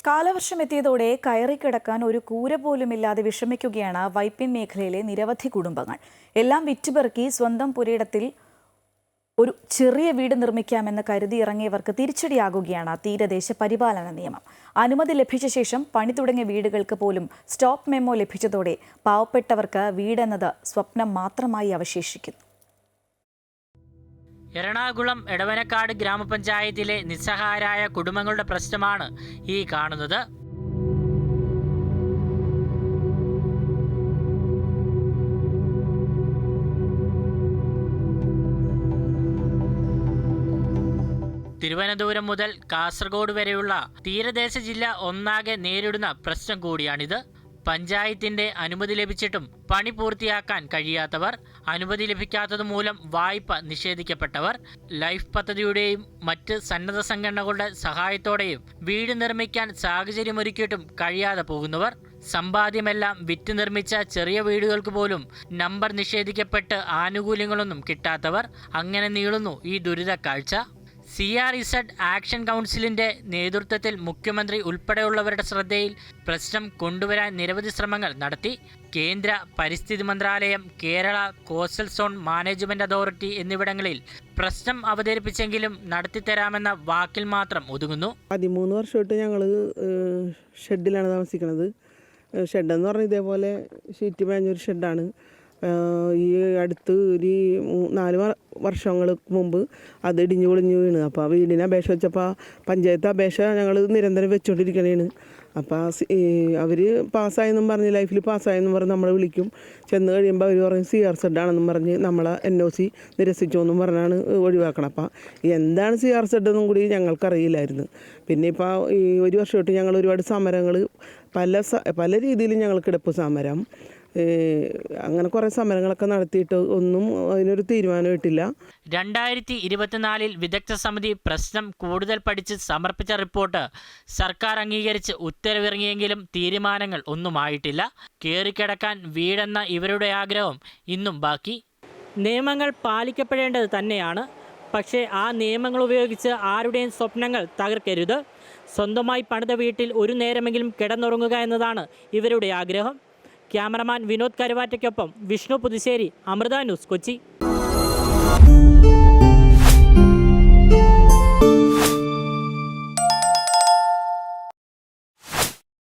കാലവർഷം എത്തിയതോടെ കയറിക്കിടക്കാൻ ഒരു കൂര പോലുമില്ലാതെ വിഷമിക്കുകയാണ് വൈപ്പിൻ മേഖലയിലെ നിരവധി കുടുംബങ്ങൾ. എല്ലാം വിറ്റുപെറുക്കി സ്വന്തം പുരയിടത്തിൽ ഒരു ചെറിയ വീട് നിർമ്മിക്കാമെന്ന് കരുതി ഇറങ്ങിയവർക്ക് തിരിച്ചടിയാകുകയാണ് തീരദേശ പരിപാലന നിയമം. അനുമതി ലഭിച്ച ശേഷം പണി തുടങ്ങിയ വീടുകൾക്ക് പോലും സ്റ്റോപ്പ് മെമ്മോ ലഭിച്ചതോടെ പാവപ്പെട്ടവർക്ക് വീടെന്നത് സ്വപ്നം മാത്രമായി അവശേഷിക്കുന്നു. എറണാകുളം എടവനക്കാട് ഗ്രാമപഞ്ചായത്തിലെ നിസ്സഹായരായ കുടുംബങ്ങളുടെ പ്രശ്നമാണ് ഈ കാണുന്നത്. തിരുവനന്തപുരം മുതൽ കാസർഗോഡ് വരെയുള്ള തീരദേശ ജില്ല ഒന്നാകെ നേരിടുന്ന പ്രശ്നം കൂടിയാണിത്. പഞ്ചായത്തിന്റെ അനുമതി ലഭിച്ചിട്ടും പണി പൂർത്തിയാക്കാൻ കഴിയാത്തവർ, അനുമതി ലഭിക്കാത്തത് മൂലം വായ്പ നിഷേധിക്കപ്പെട്ടവർ, ലൈഫ് പദ്ധതിയുടെയും മറ്റ് സന്നദ്ധ സംഘടനകളുടെ സഹായത്തോടെയും വീട് നിർമ്മിക്കാൻ സാഹചര്യമൊരുക്കിയിട്ടും കഴിയാതെ പോകുന്നവർ, സമ്പാദ്യമെല്ലാം വിറ്റ് നിർമ്മിച്ച ചെറിയ വീടുകൾക്ക് പോലും നമ്പർ നിഷേധിക്കപ്പെട്ട് ആനുകൂല്യങ്ങളൊന്നും കിട്ടാത്തവർ, അങ്ങനെ നീളുന്നു ഈ ദുരിത കാഴ്ച. CRZ ആക്ഷൻ കൗൺസിലിന്റെ നേതൃത്വത്തിൽ മുഖ്യമന്ത്രി ഉൾപ്പെടെയുള്ളവരുടെ ശ്രദ്ധയിൽ പ്രശ്നം കൊണ്ടുവരാൻ നിരവധി ശ്രമങ്ങൾ നടത്തി. കേന്ദ്ര പരിസ്ഥിതി മന്ത്രാലയം, Kerala coastal zone management authority എന്നിവിടങ്ങളിൽ പ്രശ്നം അവതരിപ്പിച്ചെങ്കിലും നടത്തിത്തരാമെന്ന വാക്കിൽ മാത്രം ഒതുങ്ങുന്നു. 13 വർഷമായിട്ട് ഞങ്ങൾ ഷെഡിലാണ് താമസിക്കുന്നത്. ഷെഡെന്ന് പറഞ്ഞാൽ ഇതേപോലെ ഷീറ്റ് മേഞ്ഞൊരു ഷെഡാണ്. ഈ അടുത്ത് ഒരു 4 വർഷങ്ങൾക്ക് മുമ്പ് അത് ഇടിഞ്ഞു പൊളിഞ്ഞു വീണ്. അപ്പോൾ ആ വീടിന് അപേക്ഷ വെച്ചപ്പോൾ പഞ്ചായത്ത് അപേക്ഷ ഞങ്ങൾ നിരന്തരം വെച്ചുകൊണ്ടിരിക്കണേണ്. അപ്പോൾ അവർ പാസ്സായെന്നും പറഞ്ഞ് ലൈഫിൽ പാസ്സായെന്നും പറഞ്ഞ് നമ്മളെ വിളിക്കും. ചെന്ന് കഴിയുമ്പോൾ അവർ പറയും CRZ ആണെന്നും പറഞ്ഞ് നമ്മളെ NOC നിരസിച്ചു എന്നും പറഞ്ഞാണ് ഒഴിവാക്കണം. അപ്പോൾ എന്താണ് CRZ എന്നും കൂടി ഞങ്ങൾക്കറിയില്ലായിരുന്നു. പിന്നെ ഇപ്പോൾ ഈ 1 വർഷമായിട്ട് ഞങ്ങൾ ഒരുപാട് സമരങ്ങൾ പല രീതിയിലും ഞങ്ങൾ കിടപ്പ് സമരം, അങ്ങനെ കുറേ സമരങ്ങളൊക്കെ നടത്തിയിട്ട് ഒന്നും അതിനൊരു തീരുമാനമായിട്ടില്ല. 2024 വിദഗ്ധ സമിതി പ്രശ്നം കൂടുതൽ പഠിച്ച് സമർപ്പിച്ച റിപ്പോർട്ട് സർക്കാർ അംഗീകരിച്ച് ഉത്തരവിറങ്ങിയെങ്കിലും തീരുമാനങ്ങൾ ഒന്നുമായിട്ടില്ല. കയറിക്കിടക്കാൻ വീടെന്ന ഇവരുടെ ആഗ്രഹം ഇന്നും ബാക്കി. നിയമങ്ങൾ പാലിക്കപ്പെടേണ്ടത് തന്നെയാണ്. പക്ഷേ ആ നിയമങ്ങൾ ഉപയോഗിച്ച് ആരുടെയും സ്വപ്നങ്ങൾ തകർക്കരുത്. സ്വന്തമായി പണിത വീട്ടിൽ ഒരു നേരമെങ്കിലും കിടന്നുറങ്ങുക എന്നതാണ് ഇവരുടെ ആഗ്രഹം. ക്യാമറമാൻ വിനോദ് കരുവാറ്റയ്ക്കൊപ്പം വിഷ്ണു പുതുശ്ശേരി, അമൃത ന്യൂസ്, കൊച്ചി.